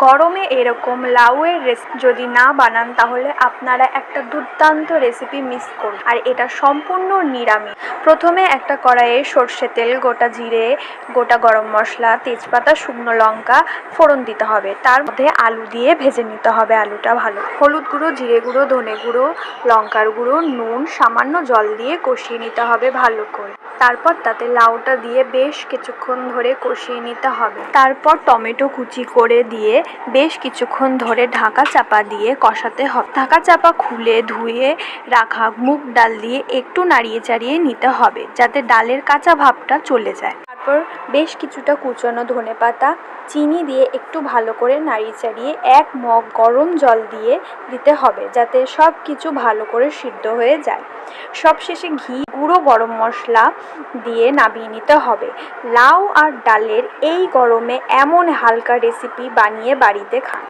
গরমে এরকম লাউয়ের রেসিপি যদি না বানান তাহলে আপনারা একটা দুর্দান্ত রেসিপি মিস করুন। আর এটা সম্পূর্ণ নিরামিষ। প্রথমে একটা কড়াইয়ে সর্ষে তেল, গোটা জিরে, গোটা গরম মশলা, তেজপাতা, শুকনো লঙ্কা ফোড়ন দিতে হবে। তার মধ্যে আলু দিয়ে ভেজে নিতে হবে আলুটা ভালো। হলুদ গুঁড়ো, জিরে গুঁড়ো, ধনে গুঁড়ো, লঙ্কার গুঁড়ো, নুন, সামান্য জল দিয়ে কষিয়ে নিতে হবে ভালো করে। তারপর তাতে লাউটা দিয়ে বেশ কিছুক্ষণ ধরে কষিয়ে নিতে হবে। তারপর টমেটো কুচি করে দিয়ে বেশ কিছুক্ষণ ধরে ঢাকা চাপা দিয়ে কষাতে হবে। ঢাকা চাপা খুলে ধুয়ে রাখা মুগ ডাল দিয়ে একটু নাড়িয়ে চাড়িয়ে নিতে হবে যাতে ডালের কাঁচা ভাবটা চলে যায়। তারপর বেশ কিছুটা কুচনো ধনেপাতা, চিনি দিয়ে একটু ভালো করে নাড়িয়ে চাড়িয়ে 1 মগ গরম জল দিয়ে দিতে হবে যাতে সব কিছু ভালো করে সিদ্ধ হয়ে যায়। সবশেষে ঘি, গুঁড়ো গরম মশলা দিয়ে নামিয়ে নিতে হবে। লাউ আর ডালের এই গরমে এমন হালকা রেসিপি বানিয়ে বাড়িতে খান।